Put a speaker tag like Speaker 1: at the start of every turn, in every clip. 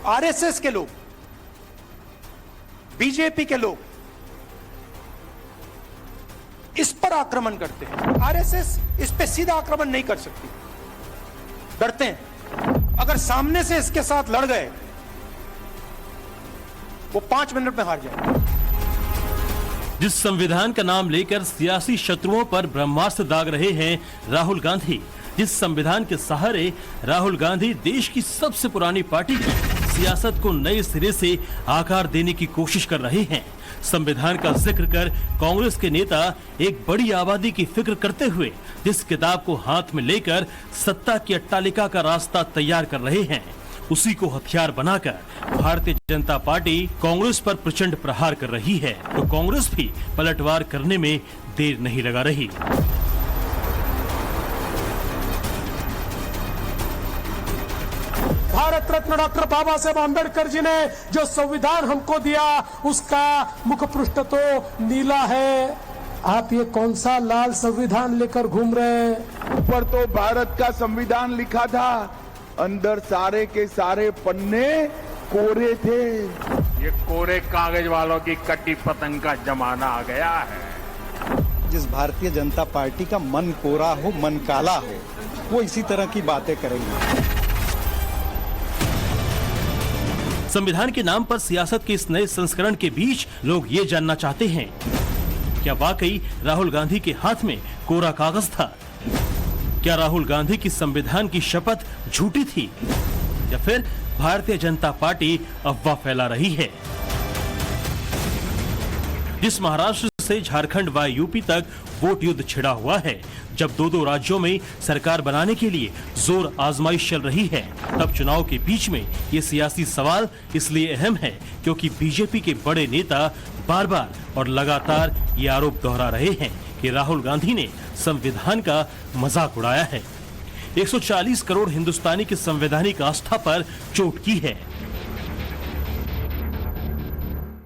Speaker 1: RSS के लोग, BJP के लोग इस पर आक्रमण करते हैं। आरएसएस इस पे सीधा आक्रमण नहीं कर सकती, डरते हैं। अगर सामने से इसके साथ लड़ गए, वो 5 मिनट में हार जाएंगे।
Speaker 2: जिस संविधान का नाम लेकर सियासी शत्रुओं पर ब्रह्मास्त्र दाग रहे हैं राहुल गांधी, जिस संविधान के सहारे राहुल गांधी देश की सबसे पुरानी पार्टी की सियासत को नए सिरे से आकार देने की कोशिश कर रहे हैं, संविधान का जिक्र कर कांग्रेस के नेता एक बड़ी आबादी की फिक्र करते हुए जिस किताब को हाथ में लेकर सत्ता की अट्टालिका का रास्ता तैयार कर रहे हैं, उसी को हथियार बनाकर भारतीय जनता पार्टी कांग्रेस पर प्रचंड प्रहार कर रही है। तो कांग्रेस भी पलटवार करने में देर नहीं लगा रही।
Speaker 3: भारत रत्न डॉक्टर बाबा साहेब आंबेडकर जी ने जो संविधान हमको दिया, उसका मुखपृष्ठ तो नीला है। आप ये कौन सा लाल संविधान लेकर घूम रहे हैं?
Speaker 4: ऊपर तो भारत का संविधान लिखा था, अंदर सारे के सारे पन्ने कोरे थे।
Speaker 5: ये कोरे कागज वालों की कटी पतंग का जमाना आ गया है।
Speaker 6: जिस भारतीय जनता पार्टी का मन कोरा हो, मन काला हो, वो इसी तरह की बातें करेंगे।
Speaker 2: संविधान के नाम पर सियासत के इस नए संस्करण के बीच लोग ये जानना चाहते हैं, क्या वाकई राहुल गांधी के हाथ में कोरा कागज था? क्या राहुल गांधी की संविधान की शपथ झूठी थी, या फिर भारतीय जनता पार्टी अफवाह फैला रही है? जिस महाराष्ट्र से झारखंड व यूपी तक वोट युद्ध छिड़ा हुआ है, जब दो राज्यों में सरकार बनाने के लिए जोर आजमाइश चल रही है, तब चुनाव के बीच में ये सियासी सवाल इसलिए अहम है क्योंकि बीजेपी के बड़े नेता बार बार और लगातार ये आरोप दोहरा रहे हैं कि राहुल गांधी ने संविधान का मजाक उड़ाया है, 140 करोड़ हिंदुस्तानी की संवैधानिक आस्था पर चोट की है।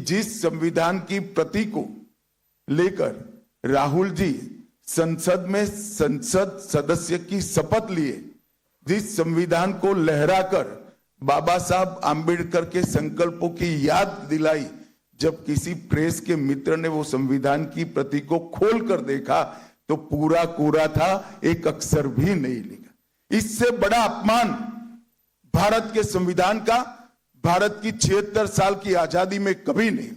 Speaker 4: जिस संविधान की प्रति को लेकर राहुल जी संसद में संसद सदस्य की शपथ लिए, जिस संविधान को लहराकर बाबा साहब आंबेडकर के संकल्पों की याद दिलाई, जब किसी प्रेस के मित्र ने वो संविधान की प्रति को खोल कर देखा तो पूरा कोरा था, एक अक्षर भी नहीं लिखा। इससे बड़ा अपमान भारत के संविधान का भारत की 76 साल की आजादी में कभी नहीं।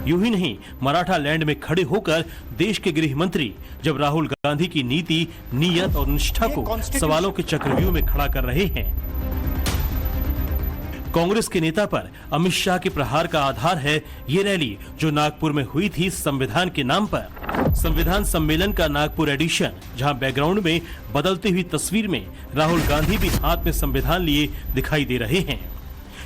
Speaker 2: यूं ही नहीं, मराठा लैंड में खड़े होकर देश के गृह मंत्री जब राहुल गांधी की नीति, नीयत और निष्ठा को सवालों के चक्रव्यूह में खड़ा कर रहे हैं। कांग्रेस के नेता पर अमित शाह के प्रहार का आधार है ये रैली जो नागपुर में हुई थी संविधान के नाम पर। संविधान सम्मेलन का नागपुर एडिशन, जहां बैकग्राउंड में बदलती हुई तस्वीर में राहुल गांधी भी हाथ में संविधान लिए दिखाई दे रहे हैं।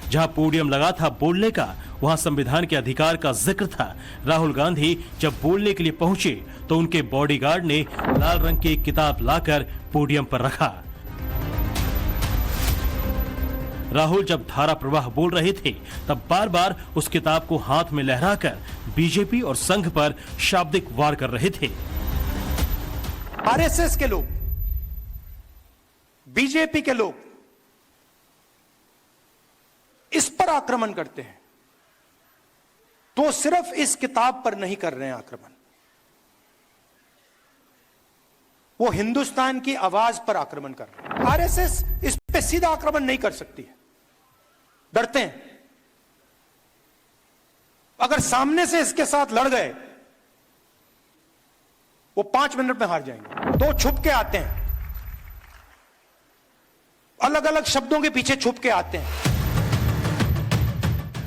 Speaker 2: जहां पोडियम लगा था बोलने का, वहां संविधान के अधिकार का जिक्र था। राहुल गांधी जब बोलने के लिए पहुंचे तो उनके बॉडीगार्ड ने लाल रंग की एक किताब लाकर पोडियम पर रखा। राहुल जब धारा प्रवाह बोल रहे थे तब बार बार उस किताब को हाथ में लहराकर बीजेपी और संघ पर शाब्दिक वार कर रहे थे।
Speaker 1: आरएसएस के लोग, बीजेपी के लोग इस पर आक्रमण करते हैं तो सिर्फ इस किताब पर नहीं कर रहे हैं आक्रमण, वो हिंदुस्तान की आवाज पर आक्रमण कर रहे हैं। आरएसएस इस पे सीधा आक्रमण नहीं कर सकती है, डरते हैं। अगर सामने से इसके साथ लड़ गए, वो 5 मिनट में हार जाएंगे। दो छुप के आते हैं, अलग अलग शब्दों के पीछे छुप के आते हैं।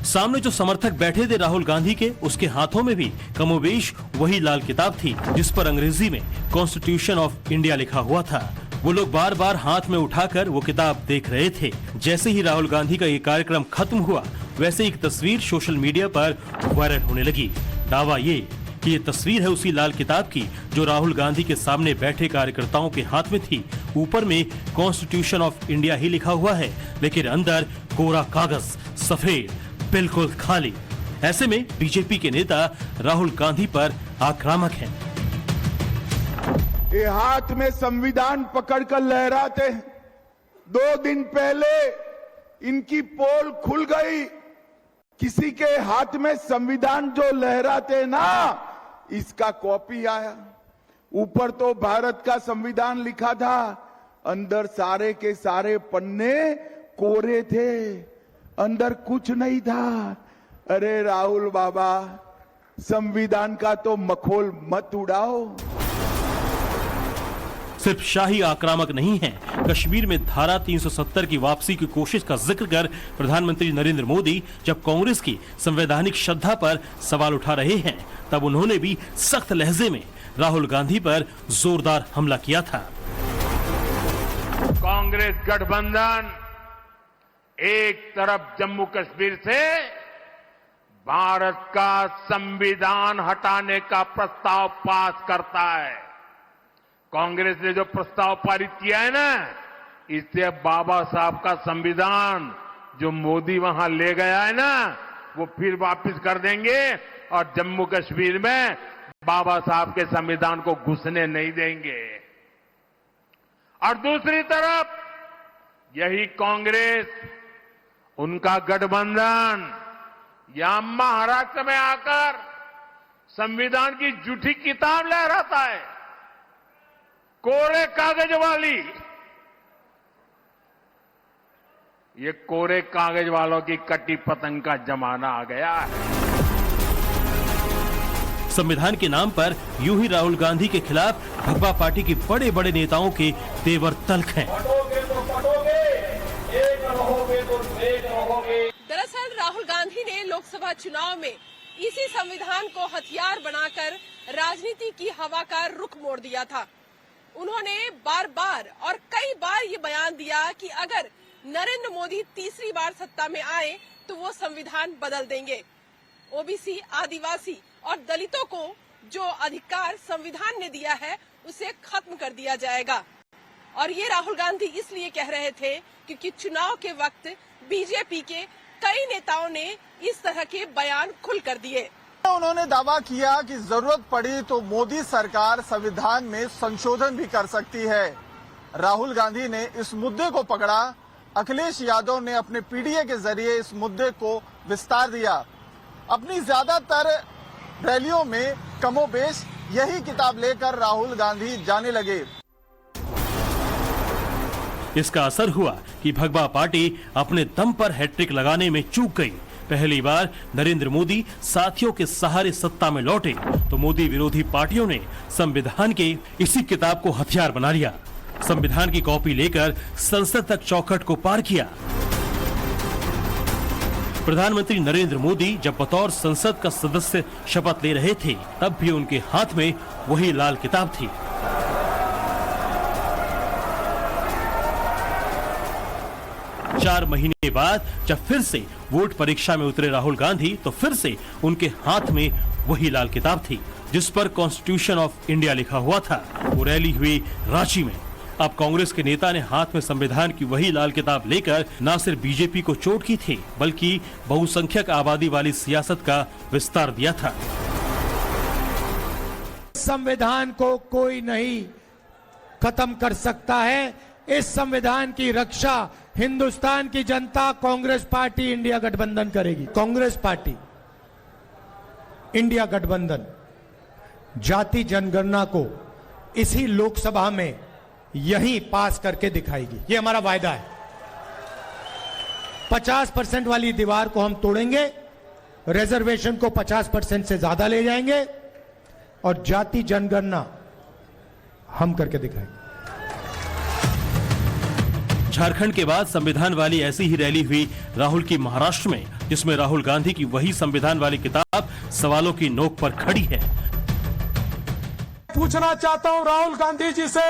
Speaker 2: सामने जो समर्थक बैठे थे राहुल गांधी के, उसके हाथों में भी कमोबेश वही लाल किताब थी जिस पर अंग्रेजी में कॉन्स्टिट्यूशन ऑफ इंडिया लिखा हुआ था। वो लोग बार बार हाथ में उठाकर वो किताब देख रहे थे। जैसे ही राहुल गांधी का ये कार्यक्रम खत्म हुआ, वैसे एक तस्वीर सोशल मीडिया पर वायरल होने लगी। दावा ये कि ये तस्वीर है उसी लाल किताब की जो राहुल गांधी के सामने बैठे कार्यकर्ताओं के हाथ में थी। ऊपर में कॉन्स्टिट्यूशन ऑफ इंडिया ही लिखा हुआ है, लेकिन अंदर कोरा कागज, सफेद, बिल्कुल खाली। ऐसे में बीजेपी के नेता राहुल गांधी पर आक्रामक हैं।
Speaker 4: ये हाथ में संविधान पकड़कर लहराते हैं। 2 दिन पहले इनकी पोल खुल गई। किसी के हाथ में संविधान जो लहराते ना, इसका कॉपी आया। ऊपर तो भारत का संविधान लिखा था, अंदर सारे के सारे पन्ने कोरे थे, अंदर कुछ नहीं था। अरे राहुल बाबा, संविधान का तो मखौल मत उड़ाओ।
Speaker 2: सिर्फ शाही आक्रामक नहीं है, कश्मीर में धारा 370 की वापसी की कोशिश का जिक्र कर प्रधानमंत्री नरेंद्र मोदी जब कांग्रेस की संवैधानिक श्रद्धा पर सवाल उठा रहे हैं, तब उन्होंने भी सख्त लहजे में राहुल गांधी पर जोरदार हमला किया था।
Speaker 5: कांग्रेस गठबंधन एक तरफ जम्मू कश्मीर से भारत का संविधान हटाने का प्रस्ताव पास करता है। कांग्रेस ने जो प्रस्ताव पारित किया है ना, इससे बाबा साहब का संविधान जो मोदी वहां ले गया है ना, वो फिर वापस कर देंगे और जम्मू कश्मीर में बाबा साहब के संविधान को घुसने नहीं देंगे। और दूसरी तरफ यही कांग्रेस, उनका गठबंधन यहां महाराष्ट्र में आकर संविधान की झूठी किताब लहराता है, कोरे कागज वाली। ये कोरे कागज वालों की कटी पतंग का जमाना आ गया है।
Speaker 2: संविधान के नाम पर यूं ही राहुल गांधी के खिलाफ भगवा पार्टी के बड़े बड़े नेताओं के तेवर तल्ख हैं।
Speaker 7: दरअसल राहुल गांधी ने लोकसभा चुनाव में इसी संविधान को हथियार बनाकर राजनीति की हवा का रुख मोड़ दिया था। उन्होंने बार बार और कई बार ये बयान दिया कि अगर नरेंद्र मोदी तीसरी बार सत्ता में आए तो वो संविधान बदल देंगे। ओबीसी, आदिवासी और दलितों को जो अधिकार संविधान ने दिया है उसे खत्म कर दिया जाएगा। और ये राहुल गांधी इसलिए कह रहे थे क्योंकि चुनाव के वक्त बीजेपी के कई नेताओं ने इस तरह के बयान खुलकर दिए।
Speaker 8: उन्होंने दावा किया कि जरूरत पड़ी तो मोदी सरकार संविधान में संशोधन भी कर सकती है। राहुल गांधी ने इस मुद्दे को पकड़ा। अखिलेश यादव ने अपने पीडीए के जरिए इस मुद्दे को विस्तार दिया। अपनी ज्यादातर रैलियों में कमोबेश यही किताब लेकर राहुल गांधी जाने लगे।
Speaker 2: इसका असर हुआ कि भगवा पार्टी अपने दम पर हैट्रिक लगाने में चूक गई। पहली बार नरेंद्र मोदी साथियों के सहारे सत्ता में लौटे तो मोदी विरोधी पार्टियों ने संविधान के इसी किताब को हथियार बना लिया। संविधान की कॉपी लेकर संसद तक चौखट को पार किया। प्रधानमंत्री नरेंद्र मोदी जब बतौर संसद का सदस्य शपथ ले रहे थे, तब भी उनके हाथ में वही लाल किताब थी। चार महीने बाद जब फिर से वोट परीक्षा में उतरे राहुल गांधी, तो फिर से उनके हाथ में वही लाल किताब थी जिस पर कॉन्स्टिट्यूशन ऑफ इंडिया लिखा हुआ था। वो रैली हुई रांची में। अब कांग्रेस के नेता ने हाथ में संविधान की वही लाल किताब लेकर न सिर्फ बीजेपी को चोट की थी, बल्कि बहुसंख्यक आबादी वाली सियासत का विस्तार दिया था।
Speaker 1: संविधान को कोई नहीं खत्म कर सकता है। इस संविधान की रक्षा हिंदुस्तान की जनता, कांग्रेस पार्टी, इंडिया गठबंधन करेगी। कांग्रेस पार्टी, इंडिया गठबंधन जाति जनगणना को इसी लोकसभा में यही पास करके दिखाएगी। ये हमारा वायदा है। 50% वाली दीवार को हम तोड़ेंगे, रिजर्वेशन को 50% से ज्यादा ले जाएंगे और जाति जनगणना हम करके दिखाएंगे।
Speaker 2: झारखंड के बाद संविधान वाली ऐसी ही रैली हुई राहुल की महाराष्ट्र में, जिसमें राहुल गांधी की वही संविधान वाली किताब सवालों की नोक पर खड़ी है।
Speaker 3: पूछना चाहता हूं राहुल गांधी जी से,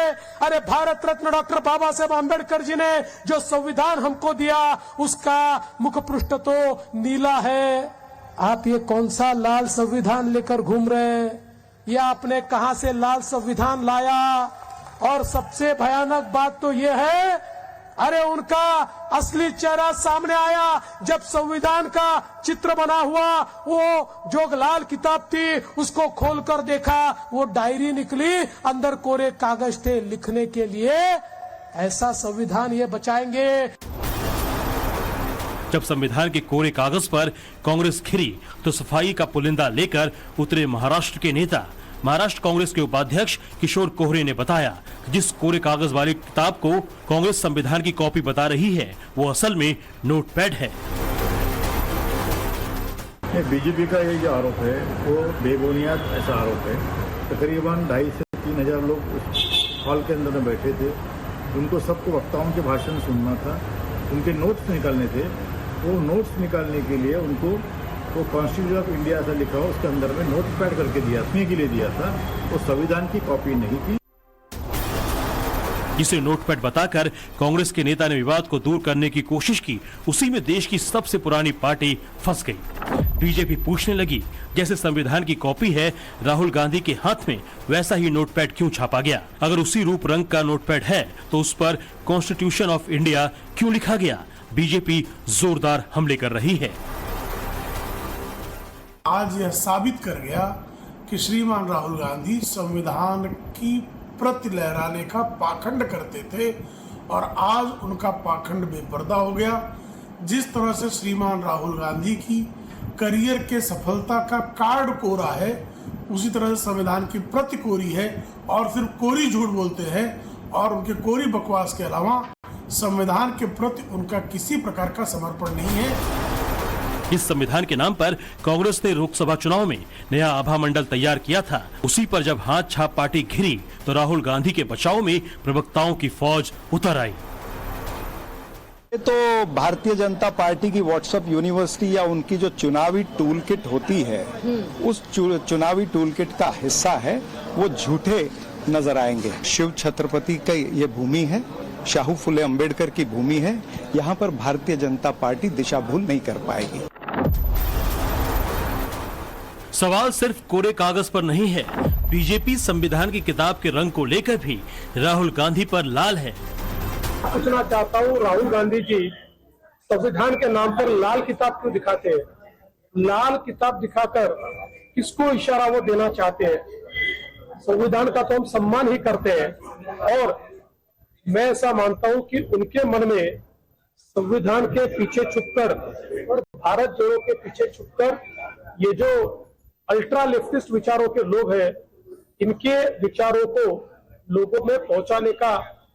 Speaker 3: अरे भारत रत्न डॉक्टर बाबा साहेब आंबेडकर जी ने जो संविधान हमको दिया उसका मुख पृष्ठ तो नीला है। आप ये कौन सा लाल संविधान लेकर घूम रहे हैं? ये आपने कहां से लाल संविधान लाया? और सबसे भयानक बात तो ये है, अरे उनका असली चेहरा सामने आया जब संविधान का चित्र बना हुआ वो जो लाल किताब थी उसको खोलकर देखा, वो डायरी निकली, अंदर कोरे कागज थे लिखने के लिए। ऐसा संविधान ये बचाएंगे।
Speaker 2: जब संविधान के कोरे कागज पर कांग्रेस घिरी तो सफाई का पुलिंदा लेकर उतरे महाराष्ट्र के नेता। महाराष्ट्र कांग्रेस के उपाध्यक्ष किशोर कोहरे ने बताया कि जिस कोरे कागज वाली किताब को कांग्रेस संविधान की कॉपी बता रही है वो असल में नोटपैड है।
Speaker 9: बीजेपी का ये जो आरोप है वो बेबुनियाद ऐसा आरोप है। तकरीबन 2,500 से 3,000 लोग उस हॉल के अंदर में बैठे थे। उनको सबको वक्ताओं के भाषण सुनना था, उनके नोट्स निकालने थे। वो नोट्स निकालने के लिए उनको वो कॉन्स्टिट्यूशन ऑफ इंडिया ऐसा लिखा हो उसके अंदर में नोटपैड करके दिया, के लिए दिया था। वो संविधान की कॉपी नहीं थी।
Speaker 2: जिसे नोटपैड बताकर कांग्रेस के नेता ने विवाद को दूर करने की कोशिश की, उसी में देश की सबसे पुरानी पार्टी फंस गई। बीजेपी पूछने लगी, जैसे संविधान की कॉपी है राहुल गांधी के हाथ में, वैसा ही नोटपैड क्यों छापा गया? अगर उसी रूप रंग का नोटपैड है तो उस पर कॉन्स्टिट्यूशन ऑफ इंडिया क्यों लिखा गया? बीजेपी जोरदार हमले कर रही है।
Speaker 3: आज यह साबित कर गया कि श्रीमान राहुल गांधी संविधान की प्रति लहराने का पाखंड करते थे और आज उनका पाखंड बेपर्दा हो गया। जिस तरह से श्रीमान राहुल गांधी की करियर के सफलता का कार्ड कोरा है, उसी तरह से संविधान की प्रति कोरी है और फिर कोरी झूठ बोलते हैं और उनके कोरी बकवास के अलावा संविधान के प्रति उनका किसी प्रकार का समर्पण नहीं है।
Speaker 2: इस संविधान के नाम पर कांग्रेस ने लोकसभा चुनाव में नया आभा मंडल तैयार किया था। उसी पर जब हाथ छाप पार्टी घिरी तो राहुल गांधी के बचाव में प्रवक्ताओं की फौज उतर आई।
Speaker 6: तो भारतीय जनता पार्टी की व्हाट्सएप यूनिवर्सिटी या उनकी जो चुनावी टूल किट होती है, उस चुनावी टूल किट का हिस्सा है। वो झूठे नजर आएंगे। शिव छत्रपति का ये भूमि है, शाहू फुले अंबेडकर की भूमि है। यहाँ पर भारतीय जनता पार्टी दिशा भूल नहीं कर पाएगी।
Speaker 2: सवाल सिर्फ कोरे कागज पर नहीं है। बीजेपी संविधान की किताब के रंग को लेकर भी राहुल गांधी पर लाल है।
Speaker 3: पूछना चाहता हूँ, राहुल गांधी जी संविधान के नाम पर लाल किताब क्यों दिखाते हैं? लाल किताब दिखाकर किसको इशारा वो देना चाहते हैं? संविधान का तो हम सम्मान ही करते हैं और मैं ऐसा मानता हूं कि उनके मन में संविधान के पीछे छुपकर और भारत जोड़ो के पीछे छुपकर ये जो अल्ट्रा लेफ्टिस्ट विचारों के लोग हैं, इनके विचारों को लोगों में पहुंचाने का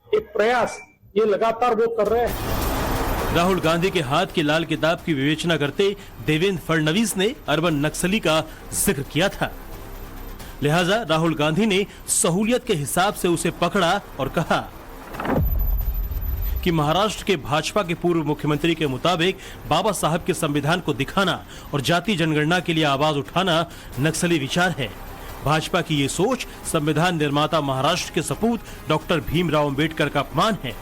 Speaker 3: एक प्रयास ये लगातार वो कर रहे हैं।
Speaker 2: राहुल गांधी के हाथ की लाल किताब की विवेचना करते देवेंद्र फडणवीस ने अर्बन नक्सली का जिक्र किया था। लिहाजा राहुल गांधी ने सहूलियत के हिसाब से उसे पकड़ा और कहा कि महाराष्ट्र के भाजपा के पूर्व मुख्यमंत्री के मुताबिक बाबा साहब के संविधान को दिखाना और जाति जनगणना के लिए आवाज उठाना नक्सली विचार है। भाजपा की ये सोच संविधान निर्माता महाराष्ट्र के सपूत डॉक्टर भीमराव अंबेडकर का अपमान है।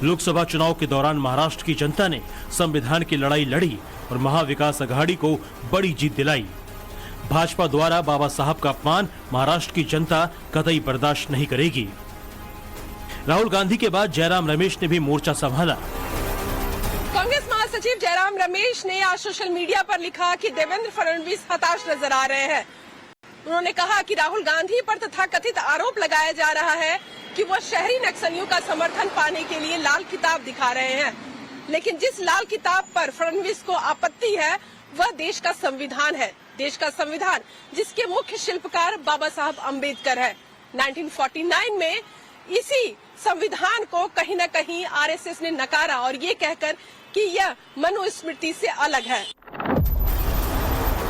Speaker 2: लोकसभा चुनाव के दौरान महाराष्ट्र की जनता ने संविधान की लड़ाई लड़ी और महाविकास अघाड़ी को बड़ी जीत दिलाई। भाजपा द्वारा बाबा साहब का अपमान महाराष्ट्र की जनता कतई बर्दाश्त नहीं करेगी। राहुल गांधी के बाद जयराम रमेश ने भी मोर्चा संभाला।
Speaker 7: कांग्रेस महासचिव जयराम रमेश ने आज सोशल मीडिया पर लिखा कि देवेंद्र फडणवीस हताश नजर आ रहे हैं। उन्होंने कहा कि राहुल गांधी पर तथाकथित आरोप लगाया जा रहा है कि वह शहरी नक्सलियों का समर्थन पाने के लिए लाल किताब दिखा रहे हैं, लेकिन जिस लाल किताब पर फडणवीस को आपत्ति है वह देश का संविधान है। देश का संविधान जिसके मुख्य शिल्पकार बाबा साहब अम्बेडकर है। 1949 में इसी संविधान को कहीं न कहीं आरएसएस ने नकारा और ये कहकर कि यह मनुस्मृति से अलग है।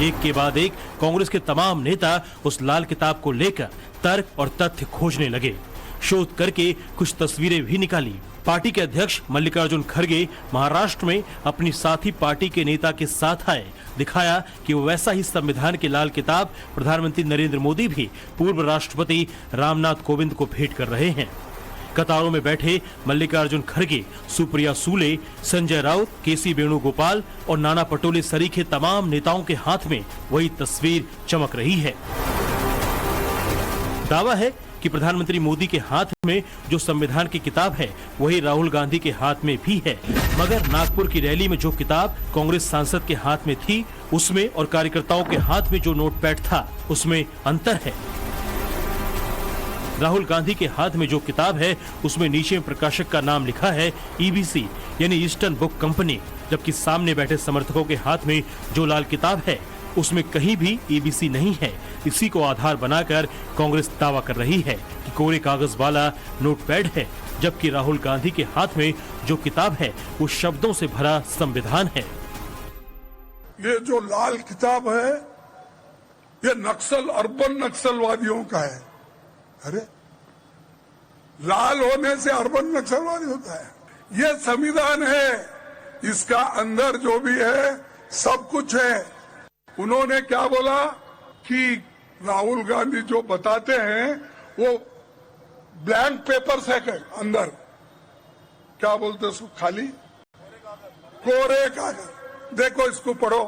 Speaker 2: एक के बाद एक कांग्रेस के तमाम नेता उस लाल किताब को लेकर तर्क और तथ्य खोजने लगे। शोध करके कुछ तस्वीरें भी निकाली। पार्टी के अध्यक्ष मल्लिकार्जुन खड़गे महाराष्ट्र में अपनी साथी पार्टी के नेता के साथ आए। दिखाया कि वो वैसा ही संविधान की लाल किताब प्रधानमंत्री नरेंद्र मोदी भी पूर्व राष्ट्रपति रामनाथ कोविंद को भेंट कर रहे हैं। कतारों में बैठे मल्लिकार्जुन खड़गे, सुप्रिया सूले, संजय राउत, केसी वेणुगोपाल और नाना पटोले सरीखे तमाम नेताओं के हाथ में वही तस्वीर चमक रही है। दावा है कि प्रधानमंत्री मोदी के हाथ में जो संविधान की किताब है वही राहुल गांधी के हाथ में भी है, मगर नागपुर की रैली में जो किताब कांग्रेस सांसद के हाथ में थी उसमें और कार्यकर्ताओं के हाथ में जो नोटपैड था उसमें अंतर है। राहुल गांधी के हाथ में जो किताब है उसमें नीचे प्रकाशक का नाम लिखा है ईबीसी यानी ईस्टर्न बुक कंपनी, जबकि सामने बैठे समर्थकों के हाथ में जो लाल किताब है उसमें कहीं भी ईबीसी नहीं है। इसी को आधार बनाकर कांग्रेस दावा कर रही है कि कोरे कागज वाला नोटपैड है, जबकि राहुल गांधी के हाथ में जो किताब है वो शब्दों से भरा संविधान है।
Speaker 10: ये जो लाल किताब है ये नक्सल अर्बन नक्सलवादियों का है। अरे लाल होने से अर्बन नक्सलवादी होता है? ये संविधान है, इसका अंदर जो भी है सब कुछ है। उन्होंने क्या बोला कि राहुल गांधी जो बताते हैं वो ब्लैंक पेपर्स है अंदर, क्या बोलते उसको, खाली कोरे कागज। देखो इसको पढ़ो।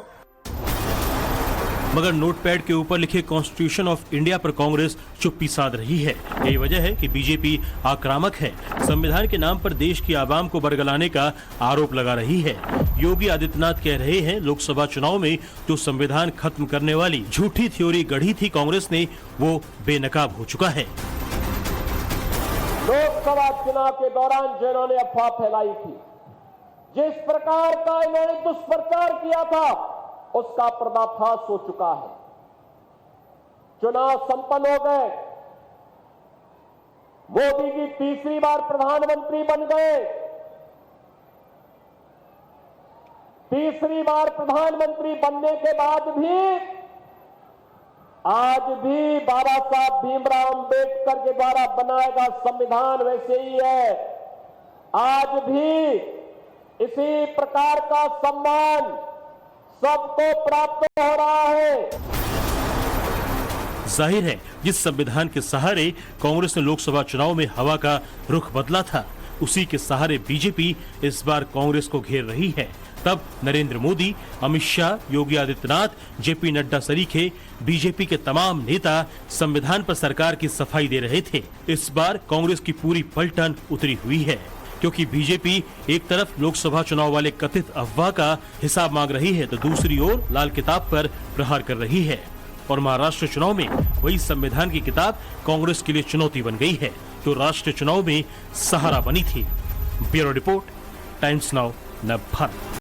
Speaker 2: मगर नोटपैड के ऊपर लिखे कॉन्स्टिट्यूशन ऑफ इंडिया पर कांग्रेस चुप्पी साध रही है। यही वजह है कि बीजेपी आक्रामक है, संविधान के नाम पर देश की आवाम को बरगलाने का आरोप लगा रही है। योगी आदित्यनाथ कह रहे हैं लोकसभा चुनाव में जो संविधान खत्म करने वाली झूठी थ्योरी गढ़ी थी कांग्रेस ने, वो बेनकाब हो चुका है।
Speaker 11: लोकसभा चुनाव के दौरान जिन्होंने अफवाह फैलाई थी, जिस प्रकार का इन्होंने दुष्प्रचार किया था, उसका पर्दाफाश हो चुका है। चुनाव संपन्न हो गए, मोदी जी तीसरी बार प्रधानमंत्री बन गए। तीसरी बार प्रधानमंत्री बनने के बाद भी आज भी बाबा साहब भीमराव अंबेडकर के द्वारा बनाया गया संविधान वैसे ही है। आज भी इसी प्रकार का सम्मान सबको प्राप्त हो रहा है।
Speaker 2: जाहिर है जिस संविधान के सहारे कांग्रेस ने लोकसभा चुनाव में हवा का रुख बदला था, उसी के सहारे बीजेपी इस बार कांग्रेस को घेर रही है। तब नरेंद्र मोदी, अमित शाह, योगी आदित्यनाथ, जेपी नड्डा सरीखे बीजेपी के तमाम नेता संविधान पर सरकार की सफाई दे रहे थे। इस बार कांग्रेस की पूरी पलटन उतरी हुई है, क्योंकि बीजेपी एक तरफ लोकसभा चुनाव वाले कथित अफवाह का हिसाब मांग रही है तो दूसरी ओर लाल किताब पर प्रहार कर रही है। और महाराष्ट्र चुनाव में वही संविधान की किताब कांग्रेस के लिए चुनौती बन गई है, जो राष्ट्रीय चुनाव में सहारा बनी थी। ब्यूरो रिपोर्ट, टाइम्स नाउ, नव भारत।